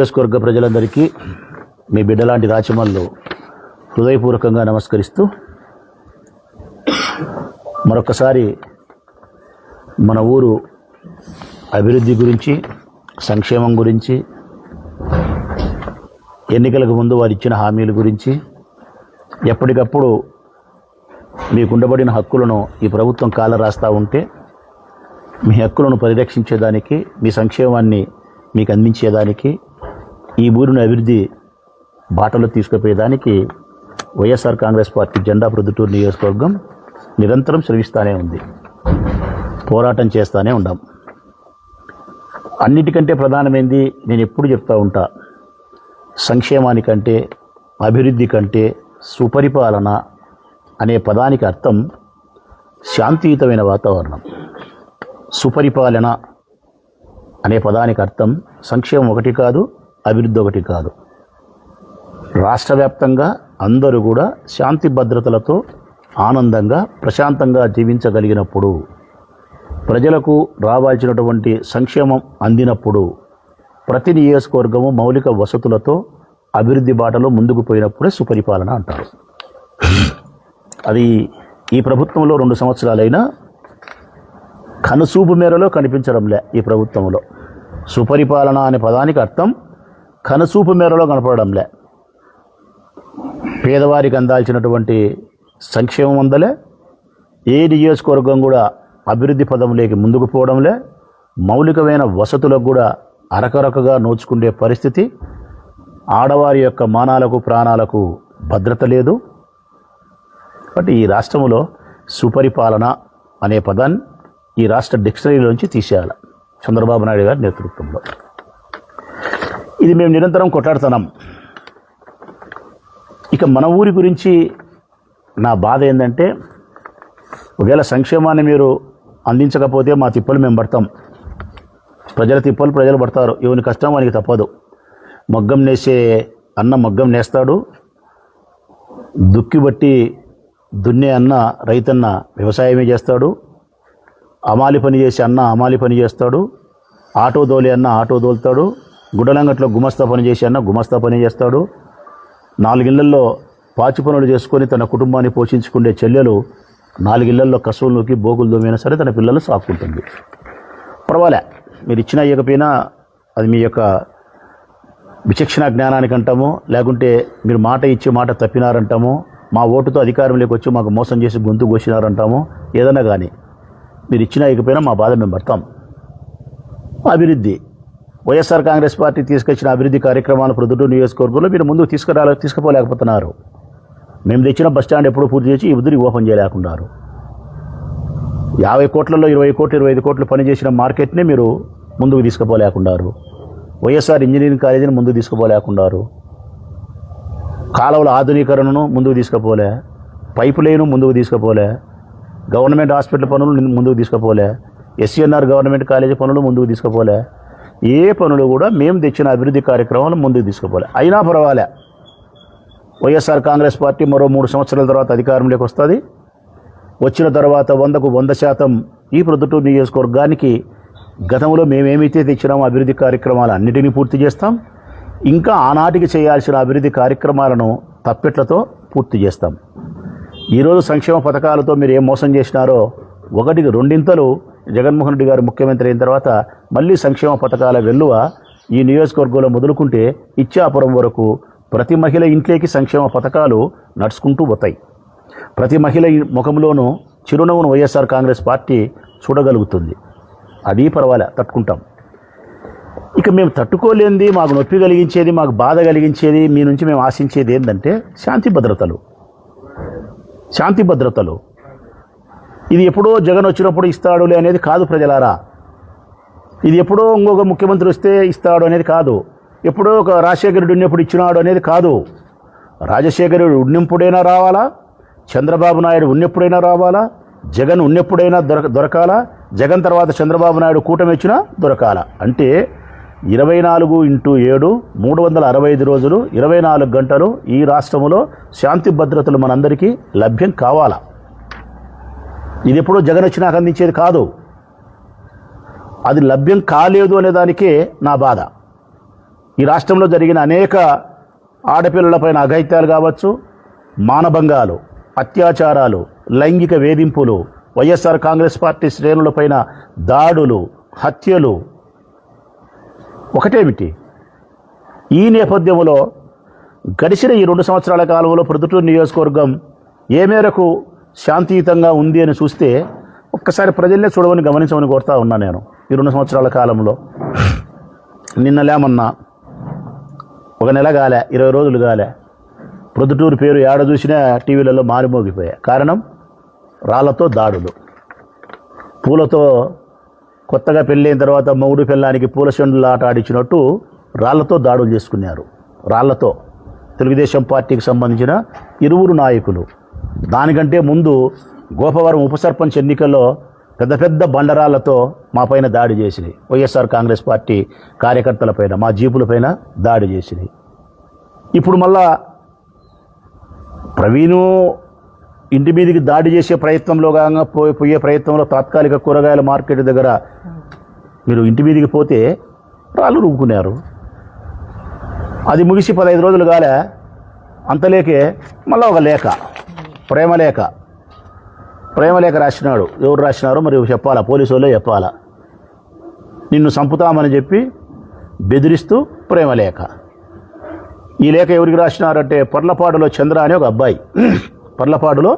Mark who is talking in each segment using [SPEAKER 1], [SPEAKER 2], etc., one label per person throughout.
[SPEAKER 1] నియోజకవర్గ ప్రజలందరికీ మీ బిడ్డలాంటి రాచమల్లు హృదయపూర్వకంగా నమస్కరిస్తూ మరొకసారి మన ఊరు అభివృద్ధి గురించి, సంక్షేమం గురించి, ఎన్నికలకు ముందు వారు ఇచ్చిన హామీల గురించి ఎప్పటికప్పుడు మీకుండబడిన హక్కులను ఈ ప్రభుత్వం కాలరాస్తూ ఉంటే మీ హక్కులను పరిరక్షించేదానికి, మీ సంక్షేమాన్ని మీకు అందించేదానికి, ఈ ఊరిని అభివృద్ధి బాటలో తీసుకుపోయేదానికి వైఎస్ఆర్ కాంగ్రెస్ పార్టీ జెండా ప్రొద్దుటూరు నియోజకవర్గం నిరంతరం శ్రమిస్తూనే ఉంది, పోరాటం చేస్తూనే ఉన్నాం. అన్నిటికంటే ప్రధానమైంది నేను ఎప్పుడు చెప్తూ ఉంటా, సంక్షేమానికంటే, అభివృద్ధి కంటే సుపరిపాలన అనే పదానికి అర్థం శాంతియుతమైన వాతావరణం. సుపరిపాలన అనే పదానికి అర్థం సంక్షేమం ఒకటి కాదు, అభివృద్ధి ఒకటి కాదు. రాష్ట్ర వ్యాప్తంగా అందరూ కూడా శాంతి భద్రతలతో ఆనందంగా ప్రశాంతంగా జీవించగలిగినప్పుడు, ప్రజలకు రావాల్సినటువంటి సంక్షేమం అందినప్పుడు, ప్రతి నియోజకవర్గము మౌలిక వసతులతో అభివృద్ధి బాటలో ముందుకు పోయినప్పుడే సుపరిపాలన అంటారు. అది ఈ ప్రభుత్వంలో 2 సంవత్సరాలైనా కనుసూపు మేరలో కనిపించడంలే. ఈ ప్రభుత్వంలో సుపరిపాలన అనే పదానికి అర్థం కనుసూపు మేరలో కనపడడంలే. పేదవారికి అందాల్సినటువంటి సంక్షేమం అందలే, ఏ నియోజకవర్గం కూడా అభివృద్ధి పదంలోకి ముందుకు పోవడంలే, మౌలికమైన వసతులకు కూడా అరకొరకగా నోచుకునే పరిస్థితి, ఆడవారి యొక్క మానాలకు ప్రాణాలకు భద్రత లేదు. కాబట్టి ఈ రాష్ట్రంలో సుపరిపాలన అనే పదాన్ని ఈ రాష్ట్ర డిక్షనరీలోంచి తీసేయాలి చంద్రబాబు నాయుడు గారి నేతృత్వంలో. ఇది మేము నిరంతరం కొట్లాడుతున్నాం. ఇక మన ఊరి గురించి నా బాధ ఏంటంటే, ఒకవేళ సంక్షేమాన్ని మీరు అందించకపోతే మా తిప్పలు మేము పడతాం. ప్రజల తిప్పలు ప్రజలు పడతారు. ఎవరి కష్టం వానికి తప్పదు. మగ్గం నేసే అన్న మగ్గం నేస్తాడు, దుక్కి బట్టి దున్నే అన్న రైతన్న వ్యవసాయమే చేస్తాడు, అమాలి పని చేసే అన్న అమాలి పని చేస్తాడు, ఆటో దోలే అన్న ఆటో దోలుతాడు, గుడ్డలంగట్లో గుమస్తా పని చేసే అన్న గుమస్తా పని చేస్తాడు. 4 ఇళ్లల్లో పాచి పనులు చేసుకొని తన కుటుంబాన్ని పోషించుకునే చెల్లెలు 4 ఇళ్లల్లో కసువులు నూకి బోగులు దోమైనా సరే తన పిల్లలు సాకుంటుంది. పర్వాలే, మీరు ఇచ్చినా ఇవ్వకపోయినా అది మీ యొక్క విచక్షణ జ్ఞానానికి అంటామో, లేకుంటే మీరు మాట ఇచ్చి మాట తప్పినారంటామో, మా ఓటుతో అధికారంలోకి వచ్చి మాకు మోసం చేసి గొంతు కోసినారంటామో, ఏదైనా కానీ మీరు ఇచ్చినా ఇకపోయినా మా బాధ మేము పడతాం. అభివృద్ధి, వైఎస్ఆర్ కాంగ్రెస్ పార్టీ తీసుకొచ్చిన అభివృద్ధి కార్యక్రమాలు ప్రొద్దుటూరు నియోజకవర్గంలో మీరు ముందుకు తీసుకుపోలేకపోతున్నారు. మేము తెచ్చిన బస్టాండ్ ఎప్పుడూ పూర్తి చేసి ఈ బుద్ధిని ఓపెన్ చేయలేకున్నారు. 50 కోట్లలో 20 కోట్లు 25 కోట్లు పనిచేసిన మార్కెట్ని మీరు ముందుకు తీసుకుపోలేకున్నారు. వైఎస్ఆర్ ఇంజనీరింగ్ కాలేజీని ముందుకు తీసుకుపోలేకున్నారు. కాలువల ఆధునీకరణను ముందుకు తీసుకుపోలే, పైపు లైను ముందుకు తీసుకుపోలే, గవర్నమెంట్ హాస్పిటల్ పనులు ముందుకు తీసుకుపోలే, ఎస్సీఎన్ఆర్ గవర్నమెంట్ కాలేజీ పనులు ముందుకు తీసుకుపోలే. ఏ పనులు కూడా మేము తెచ్చిన అభివృద్ధి కార్యక్రమాలు ముందుకు తీసుకుపోలే. అయినా పర్వాలే, వైఎస్ఆర్ కాంగ్రెస్ పార్టీ మరో 3 సంవత్సరాల తర్వాత అధికారంలోకి వస్తుంది. వచ్చిన తర్వాత 100కు 100% ఈ ప్రొద్దుటూరు నియోజకవర్గానికి గతంలో మేమేమైతే తెచ్చినామో అభివృద్ధి కార్యక్రమాలు అన్నిటినీ పూర్తి చేస్తాం. ఇంకా ఆనాటికి చేయాల్సిన అభివృద్ధి కార్యక్రమాలను తప్పెట్లతో పూర్తి చేస్తాం. ఈరోజు సంక్షేమ పథకాలతో మీరు ఏం మోసం చేసినారో 1కి 2 జగన్మోహన్ రెడ్డి గారు ముఖ్యమంత్రి అయిన తర్వాత మళ్ళీ సంక్షేమ పథకాల వెల్లువ ఈ నియోజకవర్గంలో మొదలుకుంటే ఇచ్చాపురం వరకు ప్రతి మహిళ ఇంట్లోకి సంక్షేమ పథకాలు నడుచుకుంటూ పోతాయి. ప్రతి మహిళ ముఖంలోనూ చిరునవ్వును వైఎస్ఆర్ కాంగ్రెస్ పార్టీ చూడగలుగుతుంది. అది పర్వాలే, తట్టుకుంటాం. ఇక మేము తట్టుకోలేనిది, మాకు నొప్పి కలిగించేది, మాకు బాధ కలిగించేది, మీ నుంచి మేము ఆశించేది ఏంటంటే శాంతి భద్రతలు. ఇది ఎప్పుడో జగన్ వచ్చినప్పుడు ఇస్తాడులే అనేది కాదు ప్రజలారా. ఇది ఎప్పుడో ఇంకొక ముఖ్యమంత్రి వస్తే ఇస్తాడు అనేది కాదు. ఎప్పుడో ఒక రాజశేఖర రెడ్డి ఉన్నప్పుడు ఇచ్చినాడు అనేది కాదు. రాజశేఖర రెడ్డి ఉన్నప్పుడైనా రావాలా, చంద్రబాబు నాయుడు ఉన్నప్పుడైనా రావాలా, జగన్ ఉన్నప్పుడైనా దొరకాలా, జగన్ తర్వాత చంద్రబాబు నాయుడు కూటమి వచ్చినా దొరకాలా. అంటే 24/7 365 రోజులు 24 గంటలు ఈ రాష్ట్రంలో శాంతి భద్రతలు మనందరికీ లభ్యం కావాలా. ఇది ఎప్పుడో జగన్ వచ్చినాక అందించేది కాదు. అది లభ్యం కాలేదు అనే దానికే నా బాధ. ఈ రాష్ట్రంలో జరిగిన అనేక ఆడపిల్లలపైన అఘాయిత్యాలు కావచ్చు, మానభంగాలు, అత్యాచారాలు, లైంగిక వేధింపులు, వైఎస్ఆర్ కాంగ్రెస్ పార్టీ శ్రేణులపైన దాడులు, హత్యలు ఒకటేమిటి? ఈ నేపథ్యంలో గడిచిన ఈ 2 సంవత్సరాల కాలంలో ప్రొద్దుటూరు నియోజకవర్గం ఏ మేరకు శాంతియుతంగా ఉంది అని చూస్తే ఒక్కసారి ప్రజల్నే చూడమని గమనించమని కోరుతా ఉన్నా నేను. ఈ 2 సంవత్సరాల కాలంలో నిన్నలేమన్నా ఒక నెల కాలే, 20 రోజులు కాలే, ప్రొద్దుటూరు పేరు ఏడ చూసినా టీవీలలో మారిమోగిపోయాయి. కారణం రాళ్లతో దాడులు, పూలతో కొత్తగా పెళ్ళైన తర్వాత మొగుడు పెళ్ళానికి పూల చెండులు ఆట ఆడించినట్టు రాళ్లతో దాడులు చేసుకున్నారు. రాళ్లతో తెలుగుదేశం పార్టీకి సంబంధించిన 2 నాయకులు. దానికంటే ముందు గోపవరం ఉప సర్పంచ్ ఎన్నికల్లో పెద్ద పెద్ద బండరాళ్లతో మా పైన దాడి చేసినాయి. వైఎస్ఆర్ కాంగ్రెస్ పార్టీ కార్యకర్తలపైన, మా జీపులపైన దాడి చేసినాయి. ఇప్పుడు మళ్ళా ప్రవీణు ఇంటి మీదకి దాడి చేసే ప్రయత్నంలో కాగా పోయే ప్రయత్నంలో తాత్కాలిక కూరగాయల మార్కెట్ దగ్గర మీరు ఇంటి మీదకి పోతే రాళ్ళు రువ్వుకున్నారు. అది ముగిసి 15 రోజులు కాలే, అంతలేకే మళ్ళీ ఒక లేఖ, ప్రేమలేఖ రాసినాడు. ఎవరు రాసినారో మరి చెప్పాలా, పోలీసు వాళ్ళే చెప్పాలా. నిన్ను చంపుతామని చెప్పి బెదిరిస్తూ ప్రేమలేఖ. ఈ లేఖ ఎవరికి రాసినారంటే పర్లపాడులో చంద్ర అనే ఒక అబ్బాయి. పర్లపాడులో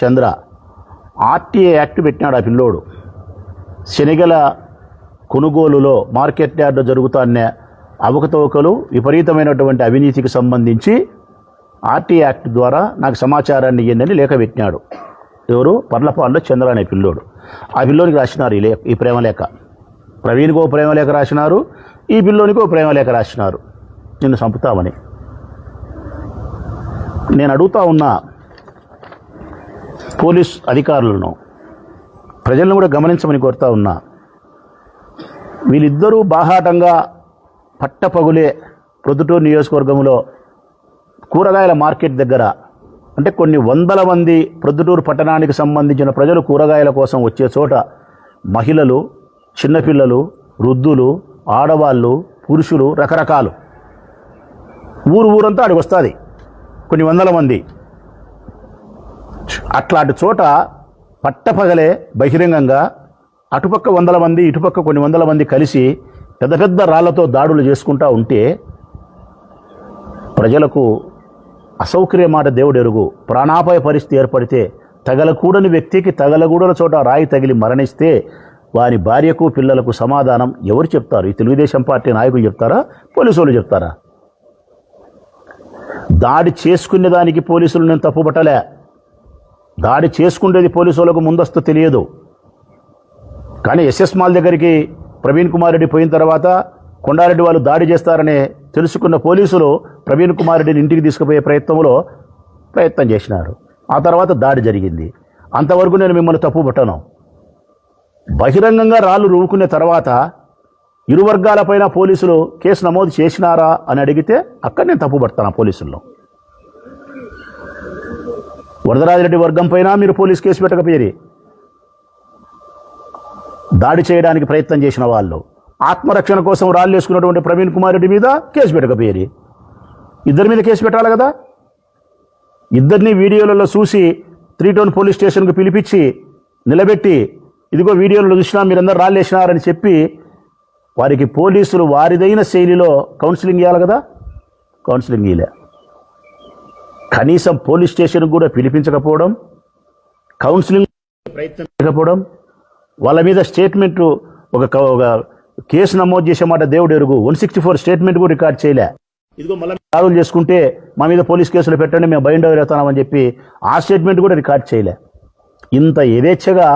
[SPEAKER 1] చంద్ర ఆర్టీఏ యాక్ట్ పెట్టినాడు ఆ పిల్లోడు. శనిగల కొనుగోలులో మార్కెట్ యార్డు జరుగుతానే అవకతవకలు, విపరీతమైనటువంటి అవినీతికి సంబంధించి ఆర్టీఏ యాక్ట్ ద్వారా నాకు సమాచారాన్ని ఇవ్వండి అని లేఖ పెట్టినాడు. ఎవరు? పర్లపాడులో చంద్ర అనే పిల్లోడు. ఆ పిల్లోనికి రాసినారు ఈ ప్రేమలేఖ. ప్రవీణ్కో ప్రేమలేఖ రాసినారు, ఈ పిల్లోనికో ప్రేమలేఖ రాసినారు నిన్ను చంపుతామని. నేను అడుగుతా ఉన్నా పోలీస్ అధికారులను, ప్రజలను కూడా గమనించమని కోరుతా ఉన్నా. వీళ్ళిద్దరూ బాహాటంగా పట్టపగులే ప్రొద్దుటూరు నియోజకవర్గంలో కూరగాయల మార్కెట్ దగ్గర, అంటే కొన్ని వందల మంది ప్రొద్దుటూరు పట్టణానికి సంబంధించిన ప్రజలు కూరగాయల కోసం వచ్చే చోట మహిళలు, చిన్నపిల్లలు, వృద్ధులు, ఆడవాళ్ళు, పురుషులు, రకరకాలు ఊరంతా అడిగి వస్తుంది, కొన్ని వందల మంది. అట్లాంటి చోట పట్టపగలే బహిరంగంగా అటుపక్క 100 మంది, ఇటుపక్క కొన్ని వందల మంది కలిసి పెద్ద పెద్ద రాళ్లతో దాడులు చేసుకుంటూ ఉంటే ప్రజలకు అసౌకర్యమాట దేవుడు ఎరుగు. ప్రాణాపాయ పరిస్థితి ఏర్పడితే తగలకూడని వ్యక్తికి తగలకూడని చోట రాయి తగిలి మరణిస్తే వారి భార్యకు, పిల్లలకు సమాధానం ఎవరు చెప్తారు? ఈ తెలుగుదేశం పార్టీ నాయకులు చెప్తారా? పోలీసు వాళ్ళు చెప్తారా? దాడి చేసుకునే దానికి పోలీసులు నేను తప్పుపట్టలే. దాడి చేసుకునేది పోలీసు వాళ్ళకు ముందస్తు తెలియదు. కానీ ఎస్ఎస్ మాల్ దగ్గరికి ప్రవీణ్ కుమార్ రెడ్డి పోయిన తర్వాత కొండారెడ్డి వాళ్ళు దాడి చేస్తారని తెలుసుకున్న పోలీసులు ప్రవీణ్ కుమార్ రెడ్డిని ఇంటికి తీసుకుపోయే ప్రయత్నం చేసినారు. ఆ తర్వాత దాడి జరిగింది. అంతవరకు నేను మిమ్మల్ని తప్పు పట్టను. బహిరంగంగా రాళ్ళు రువ్వుకునే తర్వాత ఇరు వర్గాలపైన పోలీసులు కేసు నమోదు చేసినారా అని అడిగితే అక్కడ నేను తప్పు పడతాను పోలీసుల్లో. వరదరాజిరెడ్డి వర్గం పైన మీరు పోలీసు కేసు పెట్టకపోయేది. దాడి చేయడానికి ప్రయత్నం చేసిన వాళ్ళు, ఆత్మరక్షణ కోసం రాళ్ళు వేసుకున్నటువంటి ప్రవీణ్ కుమార్ రెడ్డి మీద కేసు పెట్టకపోయేది. ఇద్దరి మీద కేసు పెట్టాలి కదా. ఇద్దరిని వీడియోలలో చూసి 3 టౌన్ పోలీస్ స్టేషన్కు పిలిపించి నిలబెట్టి, ఇదిగో వీడియోలో చూసినా మీరందరూ రాళ్ళు వేసినారని చెప్పి వారికి పోలీసులు వారిదైన శైలిలో కౌన్సిలింగ్ ఇవ్వాలి కదా. కౌన్సిలింగ్ ఇవ్వలే. కనీసం పోలీస్ స్టేషన్కు కూడా పిలిపించకపోవడం, కౌన్సిలింగ్ ప్రయత్నించకపోవడం, వాళ్ళ మీద స్టేట్మెంటు ఒక కేసు నమోదు చేసే మాట దేవుడు ఎరుగు. 164 స్టేట్మెంట్ కూడా రికార్డ్ చేయలే. ఇదిగో మళ్ళీ దాడులు చేసుకుంటే మా మీద పోలీస్ కేసులు పెట్టండి, మేము బైండ్ ఓవర్ అవుతామని చెప్పి ఆ స్టేట్మెంట్ కూడా రికార్డ్ చేయలే. ఇంత యథేచ్ఛగా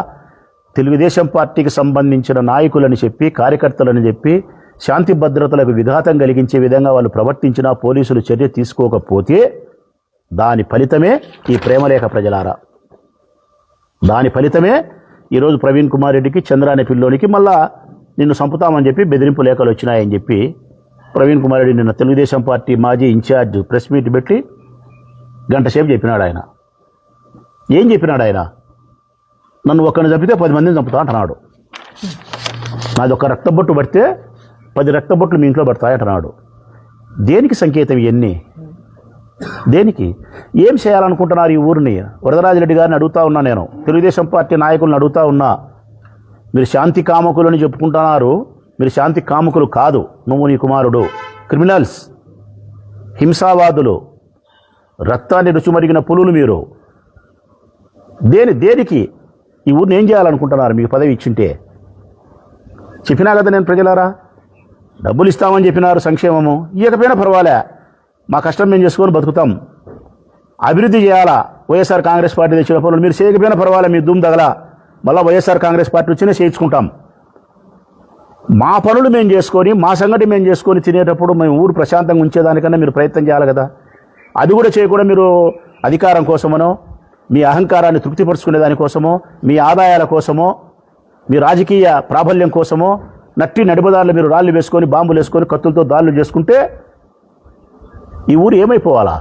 [SPEAKER 1] తెలుగుదేశం పార్టీకి సంబంధించిన నాయకులని చెప్పి, కార్యకర్తలని చెప్పి శాంతి భద్రతలకు విఘాతం కలిగించే విధంగా వాళ్ళు ప్రవర్తించినా పోలీసులు చర్య తీసుకోకపోతే దాని ఫలితమే ఈ ప్రేమలేఖ ప్రజలారా. దాని ఫలితమే ఈరోజు ప్రవీణ్ కుమార్ రెడ్డికి, చంద్ర అనే పిల్లోనికి మళ్ళా నిన్ను చంపుతామని చెప్పి బెదిరింపు లేఖలు వచ్చినాయని చెప్పి ప్రవీణ్ కుమార్ రెడ్డి నిన్న తెలుగుదేశం పార్టీ మాజీ ఇన్ఛార్జ్ ప్రెస్ మీట్ పెట్టి గంట సేపు చెప్పినాడు. ఆయన ఏం చెప్పినాడు? ఆయన నన్ను ఒక్కరిని చంపితే 10 మందిని చంపుతా అంటున్నాడు. నాది ఒక రక్తబొట్టు పడితే 10 రక్తబొట్లు మీ ఇంట్లో పడతాయి అంటున్నాడు. దేనికి సంకేతం ఇవన్నీ? దేనికి? ఏం చేయాలనుకుంటున్నారు ఈ ఊరిని? వరదరాజిరెడ్డి గారిని అడుగుతా ఉన్నా, నేను తెలుగుదేశం పార్టీ నాయకులను అడుగుతా ఉన్నా. మీరు శాంతి కాముకులు అని చెప్పుకుంటున్నారు, మీరు శాంతి కాముకులు కాదు. నువ్వు నీ కుమారుడు క్రిమినల్స్, హింసావాదులు, రక్తాన్ని రుచిమరిగిన పులులు మీరు. దేనికి ఈ ఊరిని ఏం చేయాలనుకుంటున్నారు? మీకు పదవి ఇచ్చింటే చెప్పినా కదా నేను, ప్రజలారా డబ్బులు ఇస్తామని చెప్పినారు, సంక్షేమము ఇవ్వకపోయినా పర్వాలే, మా కష్టం మేము చేసుకొని బతుకుతాం. అభివృద్ధి చేయాలా, వైఎస్ఆర్ కాంగ్రెస్ పార్టీ తెచ్చిన పనులు మీరు చేయకపోయినా పర్వాలే, మీ దుమ్ తగల మళ్ళీ వైఎస్ఆర్ కాంగ్రెస్ పార్టీ వచ్చినా చేయించుకుంటాం. మా పనులు మేము చేసుకొని, మా సంగతి మేము చేసుకొని తినేటప్పుడు మేము ఊరు ప్రశాంతంగా ఉంచేదానికన్నా మీరు ప్రయత్నం చేయాలి కదా. అది కూడా చేయకుండా మీరు అధికారం కోసమనో, మీ అహంకారాన్ని తృప్తిపరుచుకునే దానికోసమో, మీ ఆదాయాల కోసమో, మీ రాజకీయ ప్రాబల్యం కోసమో నట్టి నడిపదారులు మీరు రాళ్ళు వేసుకొని, బాంబులు వేసుకొని, కత్తులతో దాడులు చేసుకుంటే ఈ ఊరు ఏమైపోవాలా?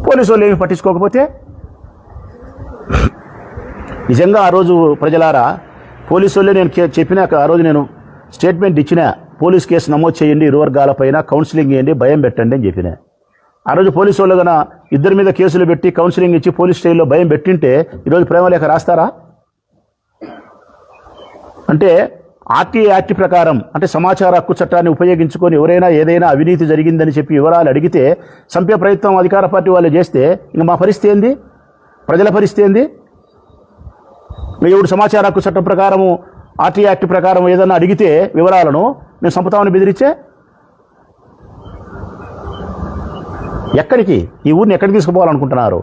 [SPEAKER 1] పోలీసు వాళ్ళు ఏమి పట్టించుకోకపోతే? నిజంగా ఆ రోజు ప్రజలారా, పోలీసు వాళ్ళే నేను చెప్పినాక ఆ రోజు నేను స్టేట్మెంట్ ఇచ్చిన, పోలీస్ కేసు నమోదు చేయండి, ఇరు వర్గాలపైన కౌన్సిలింగ్ ఇవ్వండి, భయం పెట్టండి అని చెప్పిన. ఆ రోజు పోలీసు వాళ్ళు కన్నా ఇద్దరి మీద కేసులు పెట్టి కౌన్సిలింగ్ ఇచ్చి పోలీస్ స్టేషన్లో భయం పెట్టింటే ఈరోజు ప్రేమలేఖ రాస్తారా? అంటే ఆర్టీఐ యాక్ట్ ప్రకారం, అంటే సమాచార హక్కు చట్టాన్ని ఉపయోగించుకొని ఎవరైనా ఏదైనా అవినీతి జరిగిందని చెప్పి వివరాలు అడిగితే చంపే ప్రయత్నం అధికార పార్టీ వాళ్ళు చేస్తే ఇంక మా పరిస్థితి ఏంది? ప్రజల పరిస్థితి ఏంది? ఎవడు సమాచార హక్కు చట్టం ప్రకారము, ఆర్టీఐ యాక్ట్ ప్రకారం ఏదైనా అడిగితే వివరాలను మేము చంపుతామని బెదిరించే ఎక్కడికి? ఈ ఊరిని ఎక్కడికి తీసుకుపోవాలనుకుంటున్నారు?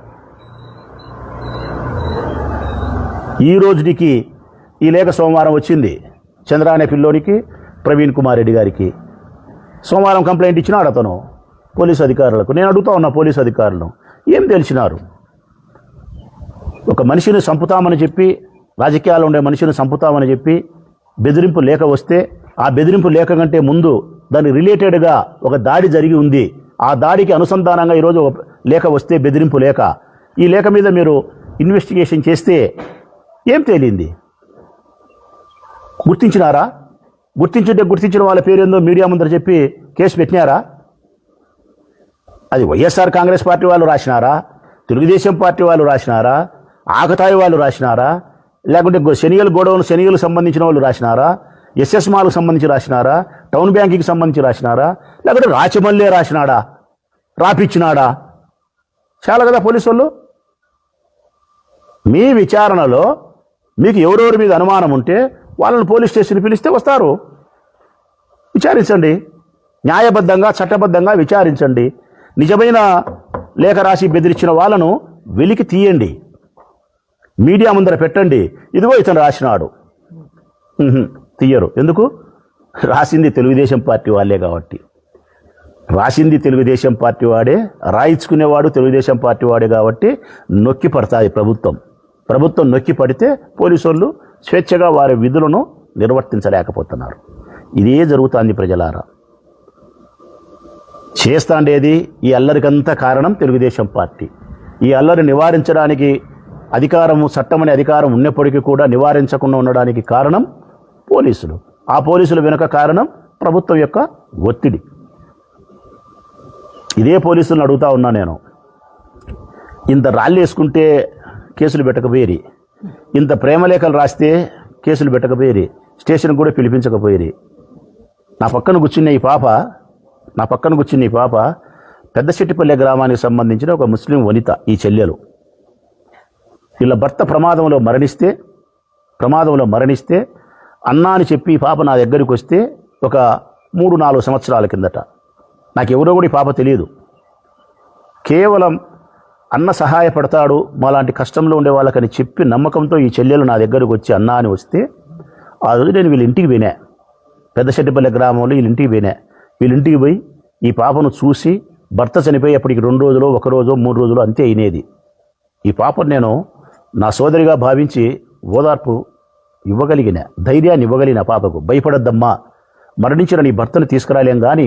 [SPEAKER 1] ఈ రోజుకి ఈ లేఖ సోమవారం వచ్చింది చంద్ర అనే పిల్లోనికి, ప్రవీణ్ కుమార్ రెడ్డి గారికి. సోమవారం కంప్లైంట్ ఇచ్చినాడు అతను పోలీసు అధికారులకు. నేను అడుగుతా ఉన్నా పోలీసు అధికారులను, ఏం తెలిసినారు? ఒక మనిషిని చంపుతామని చెప్పి, రాజకీయాల్లో ఉండే మనిషిని చంపుతామని చెప్పి బెదిరింపు లేఖ వస్తే, ఆ బెదిరింపు లేఖ కంటే ముందు దానికి రిలేటెడ్గా ఒక దాడి జరిగి ఉంది, ఆ దాడికి అనుసంధానంగా ఈరోజు ఒక లేఖ వస్తే, బెదిరింపు లేఖ, ఈ లేఖ మీద మీరు ఇన్వెస్టిగేషన్ చేస్తే ఏం తేలింది? గుర్తించినారా? గుర్తించిన వాళ్ళ పేరేందో మీడియా ముందర చెప్పి కేసు పెట్టినారా? అది వైఎస్ఆర్ కాంగ్రెస్ పార్టీ వాళ్ళు రాసినారా? తెలుగుదేశం పార్టీ వాళ్ళు రాసినారా? ఆకతాయి వాళ్ళు రాసినారా? లేకుంటే శనిగలు సంబంధించిన వాళ్ళు రాసినారా? ఎస్ఎస్ మాల్కు సంబంధించి రాసినారా? టౌన్ బ్యాంకుకి సంబంధించి రాసినారా? లేకుంటే రాచమల్లే రాసినాడా? రాపిచ్చినాడా? చాలా కదా పోలీసు వాళ్ళు. మీ విచారణలో మీకు ఎవరెవరి మీద అనుమానం ఉంటే వాళ్ళని పోలీస్ స్టేషన్ పిలిస్తే వస్తారు, విచారించండి. న్యాయబద్ధంగా, చట్టబద్ధంగా విచారించండి. నిజమైన లేఖ రాసి బెదిరించిన వాళ్ళను వెలికి తీయండి, మీడియా ముందర పెట్టండి. ఇదిగో ఇతను రాసినాడు. తీయరు. ఎందుకు? రాసింది తెలుగుదేశం పార్టీ వాళ్ళే కాబట్టి. రాసింది తెలుగుదేశం పార్టీ వాడే, రాయించుకునేవాడు తెలుగుదేశం పార్టీ వాడే కాబట్టి నొక్కి పడతాయి ప్రభుత్వం నొక్కి పడితే పోలీసు వాళ్ళు స్వేచ్ఛగా వారి విధులను నిర్వర్తించలేకపోతున్నారు. ఇదే జరుగుతుంది ప్రజలారా. చేస్తాండేది ఈ అల్లరికంతా కారణం తెలుగుదేశం పార్టీ. ఈ అల్లరి నివారించడానికి అధికారము, చట్టం అనే అధికారం ఉన్నప్పటికీ కూడా నివారించకుండా ఉండడానికి కారణం పోలీసులు. ఆ పోలీసుల వెనుక కారణం ప్రభుత్వం యొక్క ఒత్తిడి. ఇదే పోలీసులను అడుగుతా ఉన్నా నేను, ఇంత రాళ్ళు వేసుకుంటే కేసులు పెట్టకపోయేరి, ఇంత ప్రేమలేఖలు రాస్తే కేసులు పెట్టకపోయేరి, స్టేషన్ కూడా పిలిపించకపోయేరి. నా పక్కన కూర్చున్న ఈ పాప పెద్దశెట్టిపల్లె గ్రామానికి సంబంధించిన ఒక ముస్లిం వనిత. ఈ చెల్లెలు వీళ్ళ భర్త ప్రమాదంలో మరణిస్తే అన్నా అని చెప్పి ఈ పాప నా దగ్గరికి వస్తే ఒక 3-4 సంవత్సరాల కిందట, నాకెవరో కూడా ఈ పాప తెలియదు. కేవలం అన్న సహాయపడతాడు మాలాంటి కష్టంలో ఉండే వాళ్ళకని చెప్పి నమ్మకంతో ఈ చెల్లెలు నా దగ్గరకు వచ్చి అన్నా అని వస్తే, ఆ రోజు నేను వీళ్ళ ఇంటికి పోయినా. పెద్దశెట్టిపల్లె గ్రామంలో వీళ్ళింటికి పోయి ఈ పాపను చూసి, భర్త చనిపోయి అప్పటికి 2 రోజులు, 1 రోజు, 3 రోజులు అంతే అయినేది. ఈ పాపను నేను నా సోదరిగా భావించి ఓదార్పు ఇవ్వగలిగిన, ధైర్యాన్ని ఇవ్వగలిగిన పాపకు, భయపడద్దమ్మా, మరణించిన నీ భర్తను తీసుకురాలేం కానీ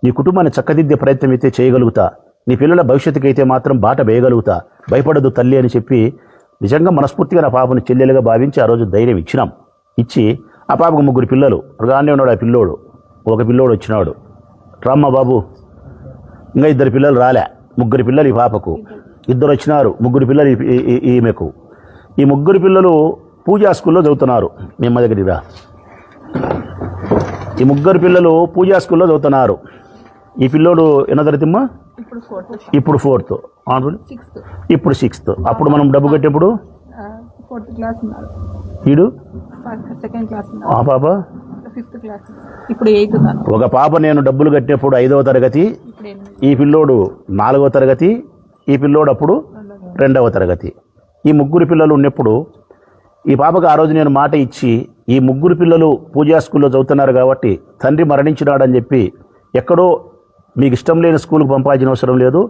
[SPEAKER 1] నీ కుటుంబాన్ని చక్కదిద్దే ప్రయత్నం అయితే చేయగలుగుతా, నీ పిల్లల భవిష్యత్తుకి అయితే మాత్రం బాట వేయగలుగుతా, భయపడద్దు తల్లి అని చెప్పి నిజంగా మనస్ఫూర్తిగా నా పాపను చెల్లెలుగా భావించి ఆ రోజు ధైర్యం ఇచ్చి, ఆ పాపకు 3 పిల్లలు. గానే ఉన్నాడు ఆ పిల్లోడు. ఒక పిల్లోడు వచ్చినాడు, రామ్మ బాబు, ఇంకా 2 పిల్లలు రాలే, 3 పిల్లలు ఈ పాపకు, 2 వచ్చినారు, 3 పిల్లలు ఈమెకు. ఈ 3 పిల్లలు పూజా స్కూల్లో చదువుతున్నారు. మేము దగ్గరికి రా. ఈ 3 పిల్లలు పూజా స్కూల్లో చదువుతున్నారు. ఈ పిల్లోడు ఎన్నో తరగతిమ్మా? ఇప్పుడు 4th, ఇప్పుడు 6th. అప్పుడు మనం డబ్బు కట్టేప్పుడు వీడు ఆ పాప ఒక పాప నేను డబ్బులు కట్టినప్పుడు 5వ తరగతి, ఈ పిల్లోడు 4వ తరగతి, ఈ పిల్లోడు అప్పుడు 2వ తరగతి. ఈ 3 పిల్లలు ఉన్నప్పుడు ఈ పాపకు ఆ రోజు నేను మాట ఇచ్చి, ఈ 3 పిల్లలు పూజా స్కూల్లో చదువుతున్నారు కాబట్టి తండ్రి మరణించినాడని చెప్పి ఎక్కడో మీకు ఇష్టం లేని స్కూల్కి పంపాల్సిన అవసరం లేదు,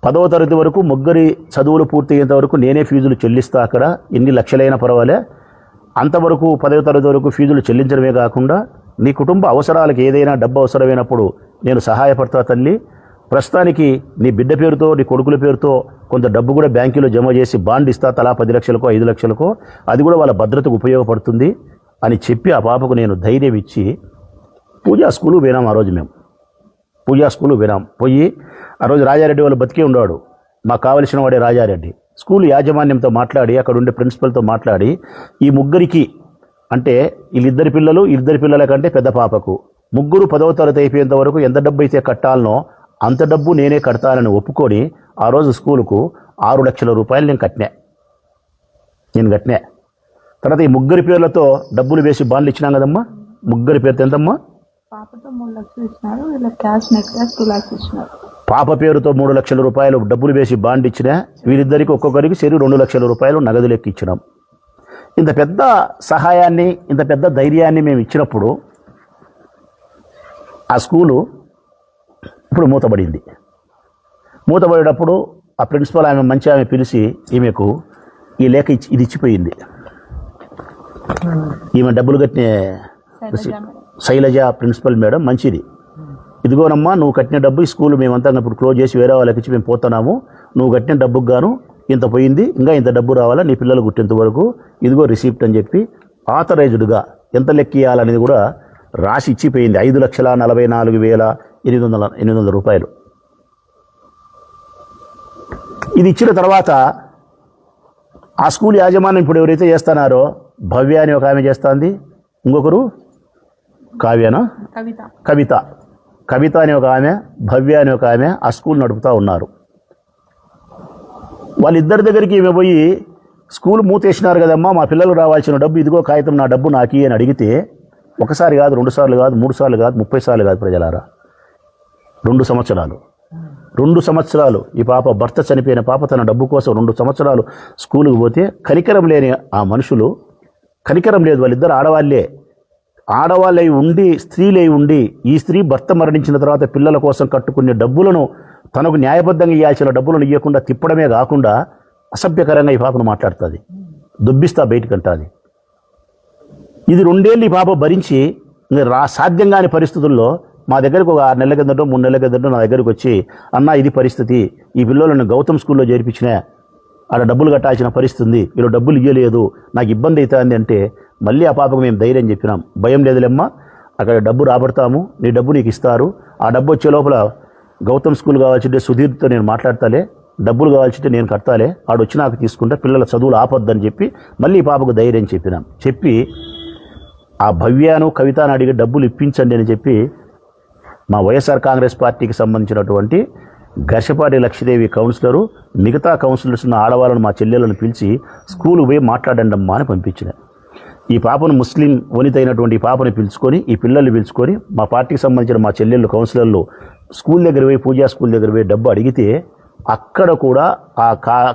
[SPEAKER 1] 10వ తరగతి వరకు 3 చదువులు పూర్తయ్యేంత వరకు నేనే ఫీజులు చెల్లిస్తా, అక్కడ ఎన్ని లక్షలైనా పర్వాలే, అంతవరకు 10వ తరగతి వరకు ఫీజులు చెల్లించడమే కాకుండా నీ కుటుంబ అవసరాలకు ఏదైనా డబ్బు అవసరమైనప్పుడు నేను సహాయపడతా తల్లి. ప్రస్తుతానికి నీ బిడ్డ పేరుతో, నీ కొడుకుల పేరుతో కొంత డబ్బు కూడా బ్యాంకులో జమ చేసి బాండ్ ఇస్తా, తలా 10 లక్షలకో 5 లక్షలకో, అది కూడా వాళ్ళ భద్రతకు ఉపయోగపడుతుంది అని చెప్పి ఆ పాపకు నేను ధైర్యం ఇచ్చి పూజా స్కూలు పోయినాం. ఆ రోజు మేము పూజా స్కూలు పోయినాం. పోయి ఆ రోజు రాజారెడ్డి వాళ్ళు బతికే ఉన్నాడు, మాకు కావలసిన వాడే రాజారెడ్డి. స్కూల్ యాజమాన్యంతో మాట్లాడి, అక్కడ ఉండే ప్రిన్సిపల్తో మాట్లాడి, ఈ 3కి అంటే వీళ్ళిద్దరి పిల్లలు, 2 పిల్లల కంటే పెద్ద పాపకు 3 10వ తరగతి అయిపోయేంత వరకు ఎంత డబ్బు అయితే కట్టాలనో అంత డబ్బు నేనే కడతానని ఒప్పుకొని ఆ రోజు స్కూలుకు 6 లక్షల రూపాయలు నేను కట్టినా. తర్వాత ఈ 3 పేర్లతో డబ్బులు వేసి బాండ్లు ఇచ్చినాం కదమ్మా. 3 పేరుతో ఎంతమ్మా?
[SPEAKER 2] పాపతో 3 లక్షలు ఇచ్చినారు, వీళ్ళ క్యాష్ నెట్ క్యాష్ 2 lakhs ఇచ్చినారు.
[SPEAKER 1] పాప పేరుతో 3 లక్షల రూపాయలు డబ్బులు వేసి బాండ్ ఇచ్చినా, వీరిద్దరికి ఒక్కొక్కరికి సరి 2 లక్షల రూపాయలు నగదు లెక్క ఇచ్చినాం. ఇంత పెద్ద సహాయాన్ని, ఇంత పెద్ద ధైర్యాన్ని మేము ఇచ్చినప్పుడు ఆ స్కూలు ఇప్పుడు మూతబడింది. మూతబడేటప్పుడు ఆ ప్రిన్సిపల్ ఆమె మంచి ఆమె పిలిచి ఈమెకు ఈ లేఖ ఇది ఇచ్చిపోయింది. ఈమె డబ్బులు కట్టిన శైలజ ప్రిన్సిపల్ మేడం మంచిది, ఇదిగోనమ్మా నువ్వు కట్టిన డబ్బు ఈ స్కూల్ మేమంతా ఇప్పుడు క్లోజ్ చేసి వేరే వాళ్ళకి ఇచ్చి మేము పోతున్నాము, నువ్వు కట్టిన డబ్బుకు గాను ఇంత పోయింది, ఇంకా ఇంత డబ్బు రావాలా నీ పిల్లలు గుట్టేంత వరకు, ఇదిగో రిసిప్ట్ అని చెప్పి ఆథరైజ్డ్గా ఎంత లెక్క ఇవ్వాలనేది కూడా రాసి ఇచ్చిపోయింది. 5,44,800 రూపాయలు. ఇది ఇచ్చిన తర్వాత ఆ స్కూల్ యాజమాన్యం ఇప్పుడు ఎవరైతే చేస్తున్నారో భవ్య అని ఒక ఆమె చేస్తుంది, ఇంకొకరు కవిత అని ఒక ఆమె, భవ్య అని ఒక ఆమె ఆ స్కూల్ నడుపుతూ ఉన్నారు. వాళ్ళిద్దరి దగ్గరికి ఈమె పోయి స్కూల్ మూతేసినారు కదమ్మా, మా పిల్లలు రావాల్సిన డబ్బు ఇదిగో కాగితం, నా డబ్బు నాకి అని అడిగితే ఒకసారి కాదు, 2 సార్లు కాదు, 3 సార్లు కాదు, 30 సార్లు కాదు ప్రజలారా, 2 సంవత్సరాలు ఈ పాప భర్త చనిపోయిన పాప తన డబ్బు కోసం 2 సంవత్సరాలు స్కూలుకు పోతే కనికరం లేని ఆ మనుషులు, కనికరం లేదు, వాళ్ళిద్దరు ఆడవాళ్ళై ఉండి, స్త్రీలై ఉండి, ఈ స్త్రీ భర్త మరణించిన తర్వాత పిల్లల కోసం కట్టుకునే డబ్బులను తనకు న్యాయబద్ధంగా ఇవ్వాల్సిన డబ్బులను ఇవ్వకుండా తిప్పడమే కాకుండా అసభ్యకరంగా ఈ పాపను మాట్లాడుతుంది, దుబ్బిస్తా బయటకంటుంది. ఇది 2 ఏళ్ళు ఈ పాప భరించి సాధ్యం కాని పరిస్థితుల్లో మా దగ్గరకు ఒక 6 నెలల కిందటో 3 నెలల కిందటో నా దగ్గరకు వచ్చి, అన్న ఇది పరిస్థితి, ఈ పిల్లలను గౌతమ్ స్కూల్లో చేర్పించినా ఆడ డబ్బులు కట్టాల్సిన పరిస్థితి ఉంది, వీళ్ళు డబ్బులు ఇవ్వలేదు, నాకు ఇబ్బంది అవుతుంది అంటే మళ్ళీ ఆ పాపకు మేము ధైర్యం చెప్పినాం, భయం లేదులేమ్మా, అక్కడ డబ్బు రాబడతాము, నీ డబ్బు నీకు ఇస్తారు, ఆ డబ్బు వచ్చే లోపల గౌతమ్ స్కూల్ కావాల్సింటే సుధీర్తో నేను మాట్లాడతాలే, డబ్బులు కావాల్సింటే నేను కడతాలే, ఆడొచ్చి నాకు తీసుకుంటే పిల్లల చదువులు ఆపొద్దని చెప్పి మళ్ళీ ఈ పాపకు ధైర్యం చెప్పినాం. చెప్పి ఆ భవ్యాను కవితను అడిగి డబ్బులు ఇప్పించండి అని చెప్పి మా వైఎస్ఆర్ కాంగ్రెస్ పార్టీకి సంబంధించినటువంటి ఘర్షపాటి లక్ష్మీదేవి కౌన్సిలరు, మిగతా కౌన్సిలర్స్ ఉన్న ఆడవాళ్ళను మా చెల్లెలను పిలిచి స్కూల్కి పోయి మాట్లాడండి అమ్మా అని పంపించిన. ఈ పాపను ముస్లిం వనిత అయినటువంటి ఈ పాపని పిలుచుకొని, ఈ పిల్లల్ని పిలుచుకొని మా పార్టీకి సంబంధించిన మా చెల్లెళ్ళు కౌన్సిలర్లు స్కూల్ దగ్గర పోయి, పూజా స్కూల్ దగ్గర పోయి డబ్బు అడిగితే అక్కడ కూడా ఆ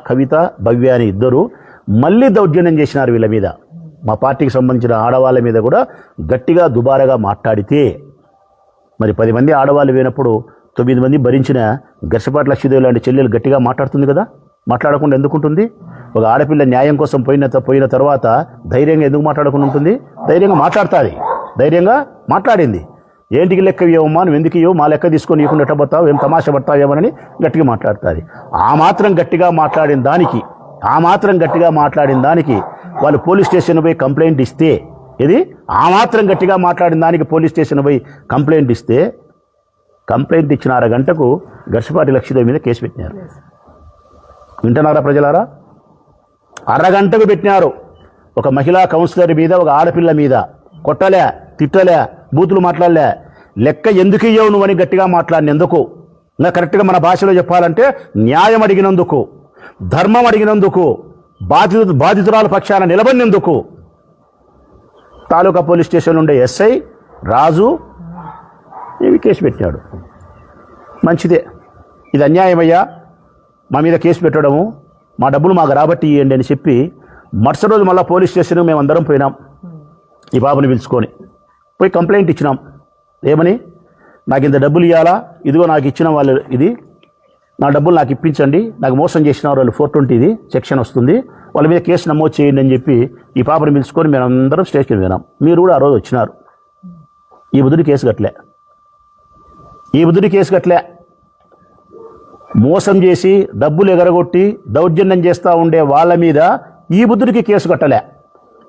[SPEAKER 1] కవిత భవ్య అని ఇద్దరు మళ్ళీ దౌర్జన్యం చేసినారు వీళ్ళ మీద. మా పార్టీకి సంబంధించిన ఆడవాళ్ళ మీద కూడా గట్టిగా దుబారగా మాట్లాడితే, మరి 10 మంది ఆడవాళ్ళు పోయినప్పుడు 9 మంది భరించిన ఘర్షపాటి లక్ష్మీదేవి లాంటి చెల్లెలు గట్టిగా మాట్లాడుతుంది కదా, మాట్లాడకుండా ఎందుకుంటుంది? ఒక ఆడపిల్ల న్యాయం కోసం పోయిన తర్వాత ధైర్యంగా ఎందుకు మాట్లాడకుండా ఉంటుంది? ధైర్యంగా మాట్లాడుతుంది, ధైర్యంగా మాట్లాడింది. ఏంటికి లెక్క ఇవ్వమ్మా, నువ్వు ఎందుకు ఇవ్వవు, మా లెక్క తీసుకొని ఇవ్వకుండా ఎట్ట పడతావు, ఏం తమాషా పడతావేమోనని గట్టిగా మాట్లాడుతుంది. ఆ మాత్రం గట్టిగా మాట్లాడిన దానికి వాళ్ళు పోలీస్ స్టేషన్ పోయి కంప్లైంట్ ఇస్తే, ఇది ఆ మాత్రం గట్టిగా మాట్లాడిన దానికి పోలీస్ స్టేషన్ పోయి కంప్లైంట్ ఇస్తే కంప్లైంట్ ఇచ్చిన అరగంటకు గర్షపాటి లక్ష్మీదేవి మీద కేసు పెట్టినారు. వింటున్నారా ప్రజలారా? అరగంటకు పెట్టినారు. ఒక మహిళా కౌన్సిలర్ మీద, ఒక ఆడపిల్ల మీద కొట్టలే, తిట్టలే, బూతులు మాట్లాడలే. లెక్క ఎందుకు ఇయ్యవు నువ్వని గట్టిగా మాట్లాడినందుకు, ఇంకా కరెక్ట్గా మన భాషలో చెప్పాలంటే న్యాయం అడిగినందుకు, ధర్మం అడిగినందుకు, బాధితురాల పక్షాన నిలబడినందుకు తాలూకా పోలీస్ స్టేషన్ ఉండే ఎస్ఐ రాజు ఏమి కేసు పెట్టాడు. మంచిదే. ఇది అన్యాయమయ్యా, మా మీద కేసు పెట్టడము, మా డబ్బులు మాకు రాబట్టి ఇవ్వండి అని చెప్పి మరుసటి రోజు మళ్ళీ పోలీస్ స్టేషన్ మేమందరం పోయినాం. ఈ బాబుని పిలుచుకొని పోయి కంప్లైంట్ ఇచ్చినాం. ఏమని? నాకు ఇంత డబ్బులు ఇవ్వాలా, ఇదిగో నాకు ఇచ్చిన వాళ్ళు, ఇది నా డబ్బులు నాకు ఇప్పించండి, నాకు మోసం చేసిన వాళ్ళు 420 సెక్షన్ వస్తుంది, వాళ్ళ మీద కేసు నమోదు చేయండి అని చెప్పి ఈ పాపని పిలుచుకొని మేము అందరం స్టేషన్కి పోయినాం. మీరు కూడా ఆ రోజు వచ్చినారు. ఈ బుద్ధుడి కేసు కట్టలే. మోసం చేసి డబ్బులు ఎగరగొట్టి దౌర్జన్యం చేస్తూ ఉండే వాళ్ళ మీద ఈ బుద్ధుడికి కేసు కట్టలే.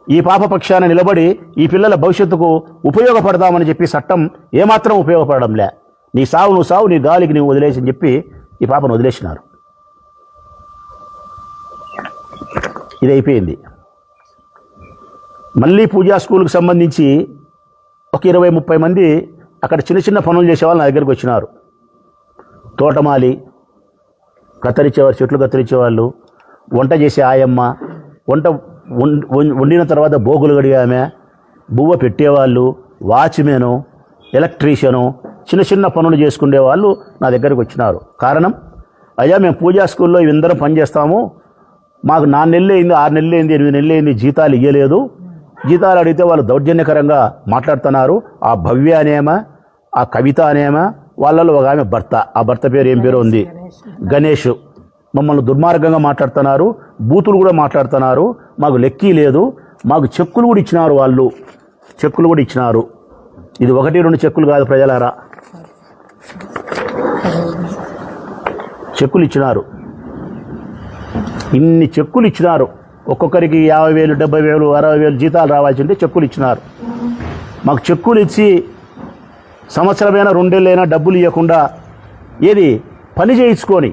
[SPEAKER 1] ఈ పాప పక్షాన నిలబడి ఈ పిల్లల భవిష్యత్తుకు ఉపయోగపడదామని చెప్పి చట్టం ఏమాత్రం ఉపయోగపడడంలే. నీ సావు నువ్వు సావు, నీ గాలికి నువ్వు వదిలేసి అని చెప్పి ఈ పాపను వదిలేసినారు. ఇది అయిపోయింది. మళ్ళీ పూజా స్కూల్కి సంబంధించి ఒక 20-30 మంది అక్కడ చిన్న చిన్న పనులు చేసేవాళ్ళు నా దగ్గరికి వచ్చినారు. తోటమాలి, కత్తిరించేవారు, చెట్లు కత్తిరించేవాళ్ళు, వంట చేసే ఆయమ్మ, వంట వండిన తర్వాత బోగులు గడిగామె, బువ్వ పెట్టేవాళ్ళు, వాచ్మెను, ఎలక్ట్రీషియను, చిన్న చిన్న పనులు చేసుకునే వాళ్ళు నా దగ్గరికి వచ్చినారు. కారణం, అయ్యా మేము పూజా స్కూల్లో ఇవందరం పనిచేస్తాము, మాకు 4 నెలలు అయింది, 6 నెలలు అయింది, 8 నెలలు అయింది, జీతాలు ఇవ్వలేదు. జీతాలు అడిగితే వాళ్ళు దౌర్జన్యకరంగా మాట్లాడుతున్నారు. ఆ భవ్య అనేమ, ఆ కవిత అనేమ, వాళ్ళలో ఒక ఆమె భర్త, ఆ భర్త పేరు ఏం పేరు ఉంది, గణేష్, మమ్మల్ని దుర్మార్గంగా మాట్లాడుతున్నారు, బూతులు కూడా మాట్లాడుతున్నారు, మాకు లెక్కీ లేదు, మాకు చెక్కులు కూడా ఇచ్చినారు. వాళ్ళు చెక్కులు కూడా ఇచ్చినారు. ఇది 1-2 చెక్కులు కాదు ప్రజలారా, చెక్కులు ఇచ్చినారు. ఇన్ని చెక్కులు ఇచ్చినారు. ఒక్కొక్కరికి 50,000, 70,000, 60,000 జీతాలు రావాల్సి ఉంటే చెక్కులు ఇచ్చినారు. మాకు చెక్కులు ఇచ్చి సంవత్సరమైనా 2 ఏళ్ళైనా డబ్బులు ఇవ్వకుండా ఏది పని చేయించుకొని,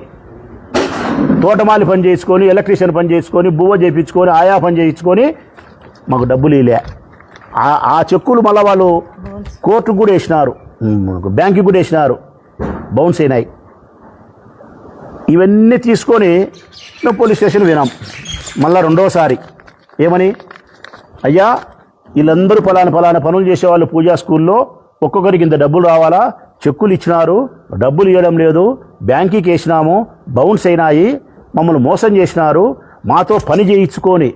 [SPEAKER 1] తోటమాలి పని చేయించుకొని, ఎలక్ట్రీషియన్ పని చేయించుకొని, బువ్వ చేయించుకొని, ఆయా పని చేయించుకొని మాకు డబ్బులు ఇలే. ఆ చెక్కులు మళ్ళీ వాళ్ళు కోర్టుకు కూడా వేసినారు, బ్యాంకుకి కూడా వేసినారు, బౌన్స్ అయినాయి. ఇవన్నీ తీసుకొని మేము పోలీస్ స్టేషన్ వినాం. మళ్ళీ రెండోసారి ఏమని, అయ్యా వీళ్ళందరూ ఫలానా పనులు చేసేవాళ్ళు పూజా స్కూల్లో, ఒక్కొక్కరికి ఇంత డబ్బులు రావాలా, చెక్కులు ఇచ్చినారు, డబ్బులు ఇవ్వడం లేదు, బ్యాంకుకి వేసినాము, బౌన్స్ అయినాయి, మమ్మల్ని మోసం చేసినారు, మాతో పని చేయించుకొని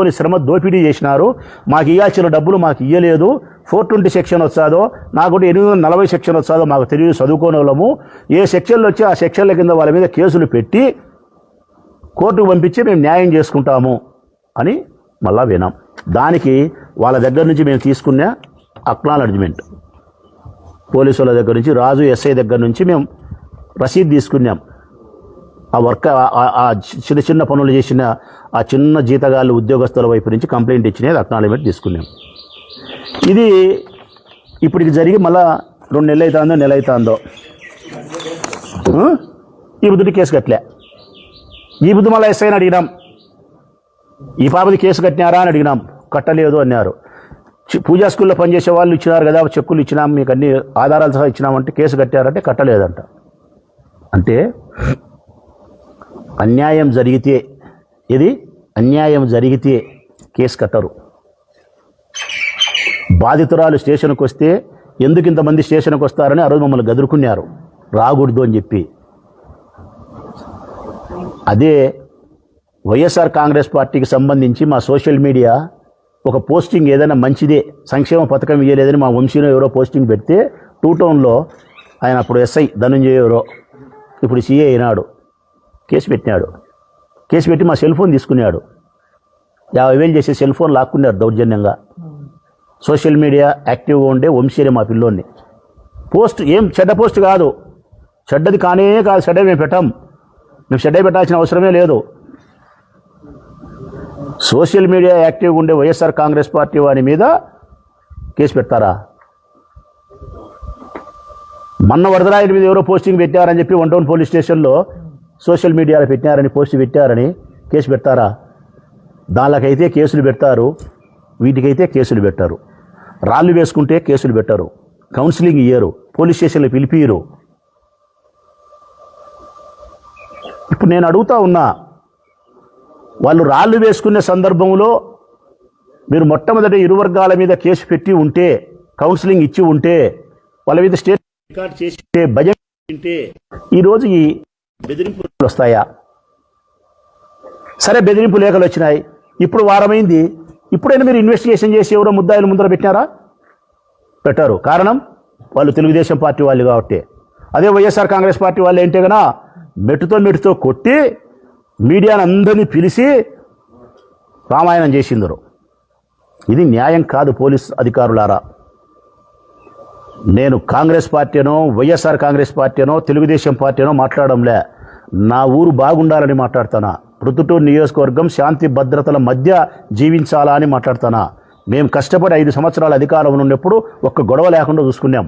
[SPEAKER 1] శ్రమ దోపిడీ చేసినారు, మాకు ఇవ్వాల్సిన డబ్బులు మాకు ఇవ్వలేదు, 420 సెక్షన్ వచ్చాదో, నాకు 840 సెక్షన్ వచ్చాదో మాకు తెలియదు, చదువుకోని వాళ్ళము, ఏ సెక్షన్లు వచ్చి ఆ సెక్షన్ల కింద వాళ్ళ మీద కేసులు పెట్టి కోర్టుకు పంపించి మేము న్యాయం చేసుకుంటాము అని మళ్ళా వినాం. దానికి వాళ్ళ దగ్గర నుంచి మేము తీసుకున్న అక్నాలెడ్జ్మెంట్, పోలీసు వాళ్ళ దగ్గర నుంచి, రాజు ఎస్ఐ దగ్గర నుంచి మేము రసీదు తీసుకున్నాం. ఆ వర్క్, ఆ చిన్న చిన్న పనులు చేసిన ఆ చిన్న జీతగాళ్ళు ఉద్యోగస్తుల వైపు నుంచి కంప్లైంట్ ఇచ్చినది అక్నాలెడ్జ్మెంట్ తీసుకున్నాం. ఇది ఇప్పటికి జరిగి మళ్ళా 2 నెలలు అవుతుందో, నెల అవుతుందో ఈ బుద్ధుడి కేసు కట్టలే. ఈ బుద్ధి మళ్ళీ ఎస్ఐని అడిగినాం, ఈ పాపది కేసు కట్టినారా అని అడిగినాం. కట్టలేదు అన్నారు. పూజా స్కూల్లో పనిచేసే వాళ్ళు ఇచ్చినారు కదా, చెక్కులు ఇచ్చినాం, మీకు అన్ని ఆధారాలు సహా ఇచ్చినామంటే కేసు కట్టారంటే కట్టలేదంట. అంటే అన్యాయం జరిగితే కేసు కట్టరు. బాధితురాలు స్టేషన్కి వస్తే ఎందుకు ఇంతమంది స్టేషన్కి వస్తారని ఆ రోజు మమ్మల్ని గదురుకున్నారు, రాకూడదు అని చెప్పి. అదే వైఎస్ఆర్ కాంగ్రెస్ పార్టీకి సంబంధించి మా సోషల్ మీడియా ఒక పోస్టింగ్ ఏదైనా మంచిదే, సంక్షేమ పథకం ఇవ్వలేదని మా వంశీలో ఎవరో పోస్టింగ్ పెడితే 2 టౌన్లో ఆయన అప్పుడు ఎస్ఐ ధనంజయ ఎవరో, ఇప్పుడు సిఐ అయినాడు, కేసు పెట్టినాడు. కేసు పెట్టి మా సెల్ ఫోన్ తీసుకున్నాడు. 50,000 చేసే సెల్ ఫోన్ లాక్కున్నారు దౌర్జన్యంగా. సోషల్ మీడియా యాక్టివ్గా ఉండే వంశీనే మా పిల్లోని. పోస్ట్ ఏం చెడ్డ పోస్ట్ కాదు, చెడ్డది కానే కాదు, చెడ్డ మేము పెట్టాం, మేము చెడ్డ పెట్టాల్సిన అవసరమే లేదు. సోషల్ మీడియా యాక్టివ్గా ఉండే వైఎస్ఆర్ కాంగ్రెస్ పార్టీ వారి మీద కేసు పెడతారా? మొన్న వరదరాయుడి మీద ఎవరో పోస్టింగ్ పెట్టారని చెప్పి 1 టౌన్ పోలీస్ స్టేషన్లో సోషల్ మీడియాలో పెట్టినారని పోస్ట్ పెట్టారని కేసు పెడతారా? దానికైతే కేసులు పెడతారు, వీటికైతే కేసులు పెట్టారు. రాళ్ళు వేసుకుంటే కేసులు పెట్టారు, కౌన్సిలింగ్ ఇయ్యరు, పోలీస్ స్టేషన్లో పిలిపియరు. ఇప్పుడు నేను అడుగుతా ఉన్నా, వాళ్ళు రాళ్ళు వేసుకునే సందర్భంలో మీరు మొట్టమొదటి ఇరు వర్గాల మీద కేసు పెట్టి ఉంటే, కౌన్సిలింగ్ ఇచ్చి ఉంటే, వాళ్ళ మీద స్టేట్ రికార్డ్ చేసి ఉంటే, భయం ఉంటే ఈరోజు ఈ బెదిరింపులు వస్తాయా? సరే, బెదిరింపు లేఖలు వచ్చినాయి, ఇప్పుడు వారమైంది, ఇప్పుడైనా మీరు ఇన్వెస్టిగేషన్ చేసి ఎవరో ముద్దాయిలు ముందర పెట్టినారా? పెట్టారు. కారణం వాళ్ళు తెలుగుదేశం పార్టీ వాళ్ళు కాబట్టి. అదే వైఎస్ఆర్ కాంగ్రెస్ పార్టీ వాళ్ళు ఏంటే కన్నా మెట్టుతో కొట్టి మీడియాను అందరినీ పిలిచి రామాయణం చేసిందరు. ఇది న్యాయం కాదు. పోలీస్ అధికారులారా, నేను కాంగ్రెస్ పార్టీనో వైఎస్ఆర్ కాంగ్రెస్ పార్టీనో తెలుగుదేశం పార్టీనో మాట్లాడంలే, నా ఊరు బాగుండాలని మాట్లాడుతానా. ప్రొద్దుటూరు నియోజకవర్గం శాంతి భద్రతల మధ్య జీవించాలా అని మాట్లాడుతానా. మేము కష్టపడి 5 సంవత్సరాల అధికారం ఉన్నప్పుడు ఒక్క గొడవ లేకుండా చూసుకున్నాం,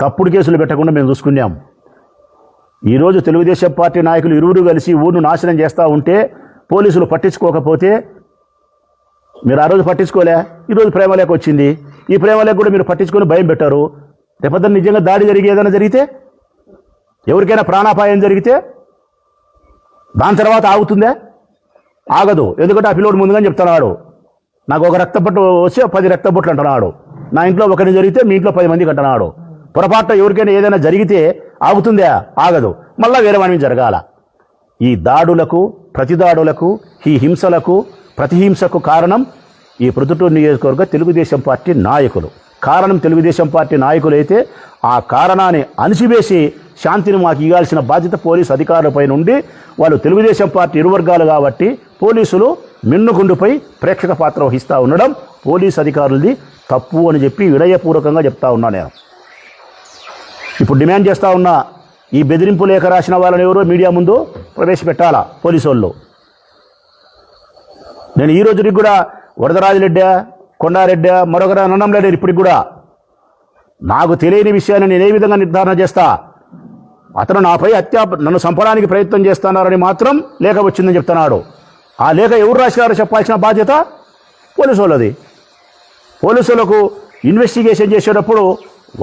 [SPEAKER 1] తప్పుడు కేసులు పెట్టకుండా మేము చూసుకున్నాం. ఈరోజు తెలుగుదేశం పార్టీ నాయకులు ఇరువురు కలిసి ఊరును నాశనం చేస్తూ ఉంటే పోలీసులు పట్టించుకోకపోతే, మీరు ఆ రోజు పట్టించుకోలే, ఈరోజు ప్రేమలేక వచ్చింది, ఈ ప్రేమలేక కూడా మీరు పట్టించుకొని భయం పెట్టారు. రేపొద్దున నిజంగా దాడి జరిగి ఏదైనా జరిగితే, ఎవరికైనా ప్రాణాపాయం జరిగితే దాని తర్వాత ఆగుతుందే? ఆగదు. ఎందుకంటే ఆ పిల్లోడు ముందుగానే చెప్తున్నాడు, నాకు ఒక రక్తపొట్టు వచ్చి 10 రక్తపొట్లు అంటున్నాడు, నా ఇంట్లో ఒకటి జరిగితే మీ ఇంట్లో 10 మందికి అంటున్నాడు. పొరపాటున ఎవరికైనా ఏదైనా జరిగితే ఆగుతుందా? ఆగదు. మళ్ళా వేరే వాడి జరగాల. ఈ దాడులకు, ప్రతిదాడులకు, ఈ హింసలకు, ప్రతిహింసకు కారణం ఈ ప్రొద్దుటూరు నియోజకవర్గ తెలుగుదేశం పార్టీ నాయకులు. కారణం తెలుగుదేశం పార్టీ నాయకులు అయితే ఆ కారణాన్ని అణిచివేసి శాంతిని మాకు ఇవ్వాల్సిన బాధ్యత పోలీసు అధికారులపై నుండి, వాళ్ళు తెలుగుదేశం పార్టీ ఇరు వర్గాలు కాబట్టి పోలీసులు మిన్నుగుండుపై ప్రేక్షక పాత్ర వహిస్తూ ఉండడం పోలీసు అధికారులది తప్పు అని చెప్పి వినయపూర్వకంగా చెప్తా ఉన్నా. నేను ఇప్పుడు డిమాండ్ చేస్తూ ఉన్నా, ఈ బెదిరింపు లేఖ రాసిన వాళ్ళని ఎవరో మీడియా ముందు ప్రవేశపెట్టాలా పోలీసు వాళ్ళు. నేను ఈ రోజుకి కూడా వరదరాజిరెడ్డా, కొండారెడ్డా, మరొకరు అనడం లేదు. ఇప్పటికి కూడా నాకు తెలియని విషయాన్ని నేను ఏ విధంగా నిర్ధారణ చేస్తా? అతను నాపై నన్ను చంపడానికి ప్రయత్నం చేస్తున్నారని మాత్రం లేఖ వచ్చిందని చెప్తున్నాడు. ఆ లేఖ ఎవరు రాసినారో చెప్పాల్సిన బాధ్యత పోలీసు వాళ్ళది. పోలీసులకు ఇన్వెస్టిగేషన్ చేసేటప్పుడు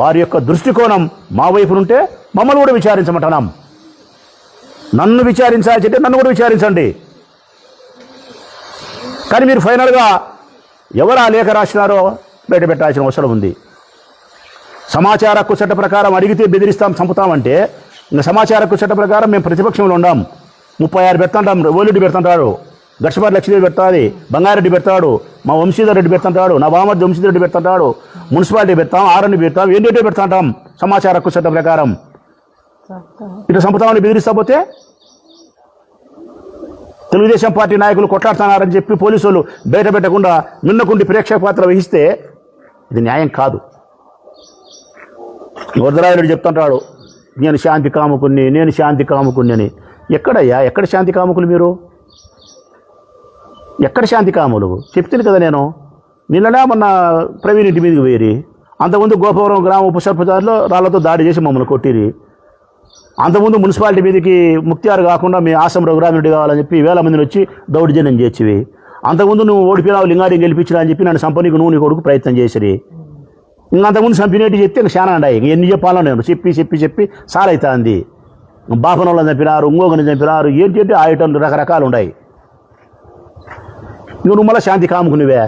[SPEAKER 1] వారి యొక్క దృష్టికోణం మా వైపు నుంటే మమ్మల్ని కూడా విచారించమంటున్నాం. నన్ను విచారించాల్సి అంటే నన్ను కూడా విచారించండి. కానీ మీరు ఫైనల్గా ఎవరు ఆ లేఖ రాసినారో బయట పెట్టాల్సిన అవసరం ఉంది. సమాచార హక్కు చట్ట ప్రకారం అడిగితే బెదిరిస్తాం, చంపుతామంటే ఇంకా సమాచార హక్కు చట్ట ప్రకారం మేము ప్రతిపక్షంలో ఉండాం. 36 పెడుతుంటాం, ఓలిరెడ్డి పెడుతుంటాడు, గచ్చిపాటి లక్ష్మీదేవి పెడతాది, బంగారెడ్డి పెడతాడు, మా వంశీధర్ రెడ్డి పెడుతుంటాడు, నా బామర్ది వంశీధర్ రెడ్డి పెడుతుంటాడు, మున్సిపాలిటీ పెడతాం, ఆర్ఎండ్బి పెడతాం, ఏంటంటే పెడుతుంటాం సమాచార హక్కు చట్ట ప్రకారం. ఇట్లా చంపుతామని బెదిరిస్తా పోతే తెలుగుదేశం పార్టీ నాయకులు కొట్లాడుతున్నారని చెప్పి పోలీసు వాళ్ళు బయట పెట్టకుండా మిన్నకుండి ప్రేక్షక పాత్ర వహిస్తే ఇది న్యాయం కాదు. వరదరాయుడు చెప్తుంటాడు, నేను శాంతి కాముకుని, నేను శాంతి కాముకుని అని. ఎక్కడయ్యా, ఎక్కడ శాంతి కాముకులు మీరు? ఎక్కడ శాంతి కాములు? చెప్తాను కదా నేను. నిన్ననే మొన్న ప్రవీణ్ ఇంటి మీదకి పోయి, అంతకుముందు గోపవరం గ్రామ ఉప సర్పంచ్లో రాళ్లతో దాడి చేసి మమ్మల్ని కొట్టిరి. అంతకుముందు మున్సిపాలిటీ మీదకి ముక్తియారు కాకుండా మీ ఆసం రఘురామిరెడ్డి కావాలని చెప్పి 1000 మందిని వచ్చి దౌర్జన్యం చేసివి. అంతకుముందు నువ్వు ఓడిపోయినావు, లింగాడిని గెలిపించినా అని చెప్పి నన్ను సంపనీకి నువ్వు నీ కొడుకు ప్రయత్నం చేసిరి. ఇంకా అంతకుముందు చంపినట్టు చెప్తే ఇంకా చాలా ఉన్నాయి. ఎన్ని చెప్పాలో నేను చెప్పి సార్ అవుతుంది. బాపనంలో చంపినారు, ఇంకొకరిని చంపినారు, ఏంటంటే ఐటమ్లు రకరకాలు ఉన్నాయి. నువ్వు మళ్ళీ శాంతి కాముకునివే.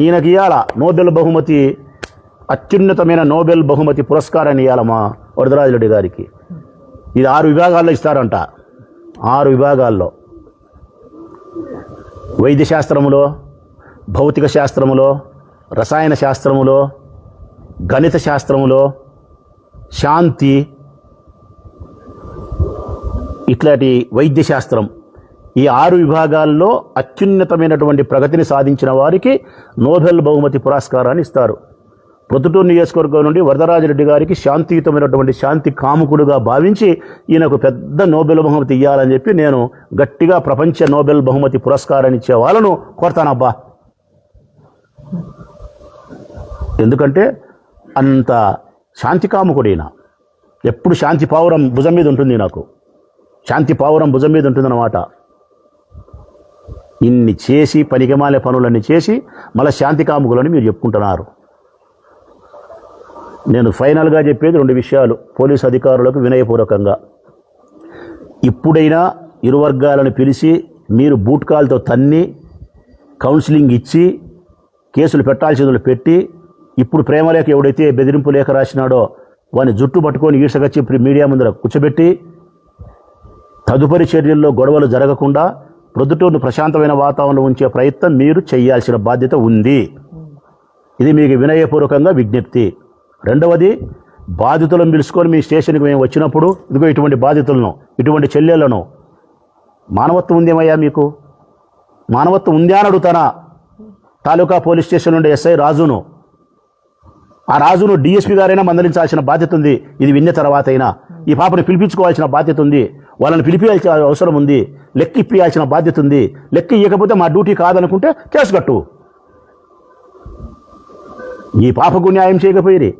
[SPEAKER 1] ఈయనకి ఇవ్వాల నోబెల్ బహుమతి, అత్యున్నతమైన నోబెల్ బహుమతి పురస్కారాన్ని ఇవ్వాల మా వరదరాజిరెడ్డి గారికి. ఇది 6 విభాగాల్లో ఇస్తారంట. 6 విభాగాల్లో: వైద్య శాస్త్రములో, భౌతిక శాస్త్రములో, రసాయన శాస్త్రములో, గణిత శాస్త్రములో, శాంతి, ఇట్లాంటి వైద్య శాస్త్రం, ఈ 6 విభాగాల్లో అత్యున్నతమైనటువంటి ప్రగతిని సాధించిన వారికి నోబెల్ బహుమతి పురస్కారాన్ని ఇస్తారు. ప్రొద్దుటూరు నియోజకవర్గం నుండి వరదరాజిరెడ్డి గారికి శాంతియుతమైనటువంటి శాంతి కాముకుడుగా భావించి ఈయనకు పెద్ద నోబెల్ బహుమతి ఇవ్వాలని చెప్పి నేను గట్టిగా ప్రపంచ నోబెల్ బహుమతి పురస్కారాన్ని ఇచ్చే వాళ్ళను కోరుతానబ్బా. ఎందుకంటే అంత శాంతి కాముకుడైనా ఎప్పుడు శాంతి పావురం భుజం మీద ఉంటుంది, నాకు శాంతి పావురం భుజం మీద ఉంటుందన్నమాట. ఇన్ని చేసి పనికిమాలే పనులన్నీ చేసి మళ్ళీ శాంతి కాముకులని మీరు చెప్పుకుంటున్నారు. నేను ఫైనల్గా చెప్పేది 2 విషయాలు పోలీసు అధికారులకు వినయపూర్వకంగా. ఇప్పుడైనా ఇరు వర్గాలను పిలిచి మీరు బూట్కాలతో తన్ని కౌన్సిలింగ్ ఇచ్చి కేసులు పెట్టాల్సిందులు పెట్టి, ఇప్పుడు ప్రేమలేఖ ఎవడైతే బెదిరింపు లేఖ రాసినాడో వాని జుట్టు పట్టుకొని ఈడ్చకొచ్చి మీడియా ముందర కూర్చోబెట్టి తదుపరి చర్యల్లో గొడవలు జరగకుండా ప్రొద్దుటూరును ప్రశాంతమైన వాతావరణంలో ఉంచే ప్రయత్నం మీరు చేయాల్సిన బాధ్యత ఉంది. ఇది మీకు వినయపూర్వకంగా విజ్ఞప్తి. రెండవది, బాధితులను పిలుచుకొని మీ స్టేషన్కి మేము వచ్చినప్పుడు ఇదిగో ఇటువంటి బాధితులను, ఇటువంటి చెల్లెళ్లను, మానవత్వం ఉందేమయ్యా మీకు? మానవత్వం ఉందా అని అడుగుతానా? తాలూకా పోలీస్ స్టేషన్ నుండి ఎస్ఐ రాజును, ఆ రాజును డిఎస్పీ గారైనా మందలించాల్సిన బాధ్యత ఉంది. ఇది విన్న తర్వాత అయినా ఈ పాపను పిలిపించుకోవాల్సిన బాధ్యత ఉంది. వాళ్ళని పిలిపించాల్సిన అవసరం ఉంది. లెక్క ఇప్పియాల్సిన బాధ్యత ఉంది. లెక్క ఇవ్వకపోతే మా డ్యూటీ కాదనుకుంటే కేసు కట్టు. ఈ పాపకు న్యాయం చేయకపోయి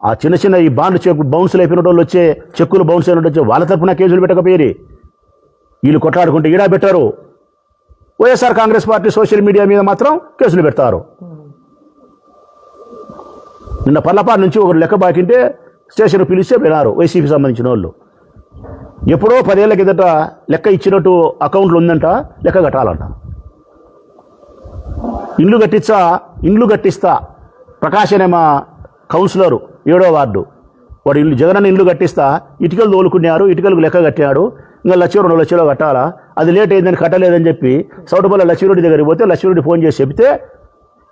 [SPEAKER 1] ఆ చిన్న చిన్న ఈ బాండ్ చెక్ బౌన్సులు అయిపోయిన వాళ్ళు వచ్చే చెక్కులు బౌన్స్ అయిన వచ్చే వాళ్ళ తరఫున కేసులు పెట్టకపోయి వీళ్ళు కొట్లాడుకుంటే ఈడా పెట్టారు. YSR Congress party social media మీద మాత్రం కేసులు పెడతారు. నిన్న పల్లపాడు నుంచి ఒకరు లెక్క బాకింటే స్టేషన్ పిలిస్తే వినారు వైసీపీ సంబంధించిన వాళ్ళు. ఎప్పుడో 10 ఏళ్ల కిందట లెక్క ఇచ్చినట్టు అకౌంట్లు ఉందంట, లెక్క కట్టాలంట. ఇండ్లు కట్టిస్తా ప్రకాష్ అనే మా కౌన్సిలరు 7వ వార్డు, వాడు ఇల్లు జగనన్న ఇల్లు కట్టిస్తా ఇటుకలు తోలుకున్నారు, ఇటుకలకు లెక్క కట్టాడు. ఇంకా 1,00,000 2 లక్షలు కట్టాలా, అది లేట్ అయిందని కట్టలేదని చెప్పి సౌటపల్లి లక్ష్మీరెడ్డి దగ్గరికి పోతే లక్ష్మీరెడ్డి ఫోన్ చేసి చెప్తే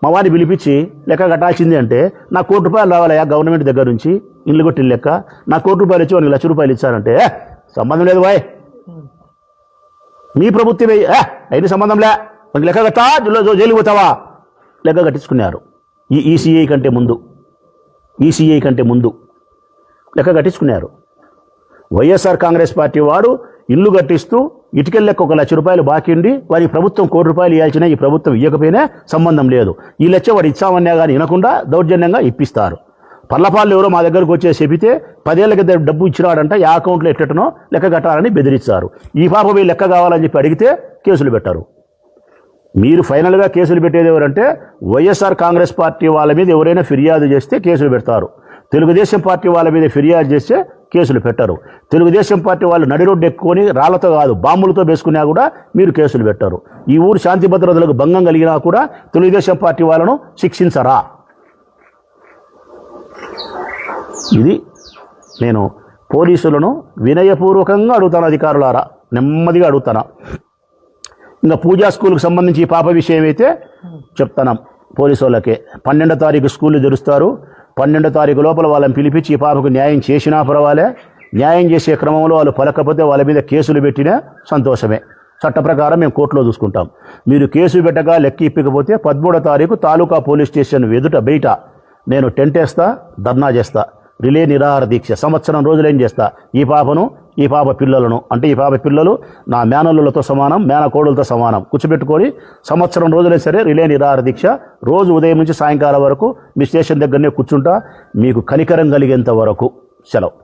[SPEAKER 1] మా వాడిని పిలిపించి లెక్క కట్టాల్సింది అంటే నాకు ₹1,00,000 రావాలయా గవర్నమెంట్ దగ్గర నుంచి ఇల్లు కొట్టిన లెక్క, నాకు ₹1,00,000 ఇచ్చి వానికి ₹1,00,000 ఇచ్చారంటే సంబంధం లేదు బాయ్, మీ ప్రభుత్వమే అయితే సంబంధంలే, మనకి లెక్క కట్టా జైలు పోతావా? లెక్క కట్టించుకున్నారు. ఈ ఈసీఐ కంటే ముందు లెక్క కట్టించుకున్నారు. వైఎస్ఆర్ కాంగ్రెస్ పార్టీ వాడు ఇల్లు కట్టిస్తూ ఇటుకల లెక్క ₹1,00,000 బాకీ ఉండి వారికి ప్రభుత్వం ₹1,00,000 ఇవ్వాల్సిన ఈ ప్రభుత్వం ఇవ్వకపోయినా సంబంధం లేదు. ఈ లెక్క వాడు ఇచ్చామన్నా కానీ వినకుండా దౌర్జన్యంగా ఇప్పిస్తారు. పల్లపాళ్ళు ఎవరో మా దగ్గరకు వచ్చే చెబితే 10 ఏళ్ల కింద డబ్బు ఇచ్చినాడంట, ఆ అకౌంట్లో ఎట్టనో లెక్క కట్టాలని బెదిరిస్తారు. ఈ పాప పోయి లెక్క కావాలని చెప్పి అడిగితే కేసులు పెట్టారు. మీరు ఫైనల్గా కేసులు పెట్టేది ఎవరంటే వైఎస్ఆర్ కాంగ్రెస్ పార్టీ వాళ్ళ మీద ఎవరైనా ఫిర్యాదు చేస్తే కేసులు పెడతారు. తెలుగుదేశం పార్టీ వాళ్ళ మీద ఫిర్యాదు చేస్తే కేసులు పెట్టరు. తెలుగుదేశం పార్టీ వాళ్ళు నడి రోడ్డు ఎక్కుకొని రాళ్లతో కాదు బాంబులతో వేసుకున్నా కూడా మీరు కేసులు పెట్టరు. ఈ ఊరు శాంతి భద్రతలకు భంగం కలిగినా కూడా తెలుగుదేశం పార్టీ వాళ్ళను శిక్షించరా? ఇది నేను పోలీసులను వినయపూర్వకంగా అడుగుతాను. అధికారులారా నెమ్మదిగా అడుగుతాను. ఇంకా పూజా స్కూల్కి సంబంధించి ఈ పాప విషయం అయితే చెప్తాను పోలీసు వాళ్ళకే. 12వ తారీఖు స్కూళ్ళు తెరుస్తారు. 12వ తారీఖు లోపల వాళ్ళని పిలిపించి ఈ పాపకు న్యాయం చేసినా పర్వాలే. న్యాయం చేసే క్రమంలో వాళ్ళు పలకపోతే వాళ్ళ మీద కేసులు పెట్టినా సంతోషమే. చట్ట ప్రకారం మేము కోర్టులో చూసుకుంటాం. మీరు కేసు పెట్టగా లెక్క ఇప్పకపోతే 13వ తారీఖు తాలూకా పోలీస్ స్టేషన్ బయట నేను టెంట్ వేస్తా, ధర్నా చేస్తా, రిలే నిరాహార దీక్ష సంవత్సరం రోజులేం చేస్తా. ఈ పాప పిల్లలను అంటే ఈ పాప పిల్లలు నా మేనల్లులతో సమానం, మేనకోడులతో సమానం కూర్చోబెట్టుకొని సంవత్సరం రోజులే సరే రిలే నిరాహార దీక్ష రోజు ఉదయం నుంచి సాయంకాలం వరకు మీ స్టేషన్ దగ్గరనే కూర్చుంటా. మీకు కనికరం కలిగేంత వరకు. సెలవు.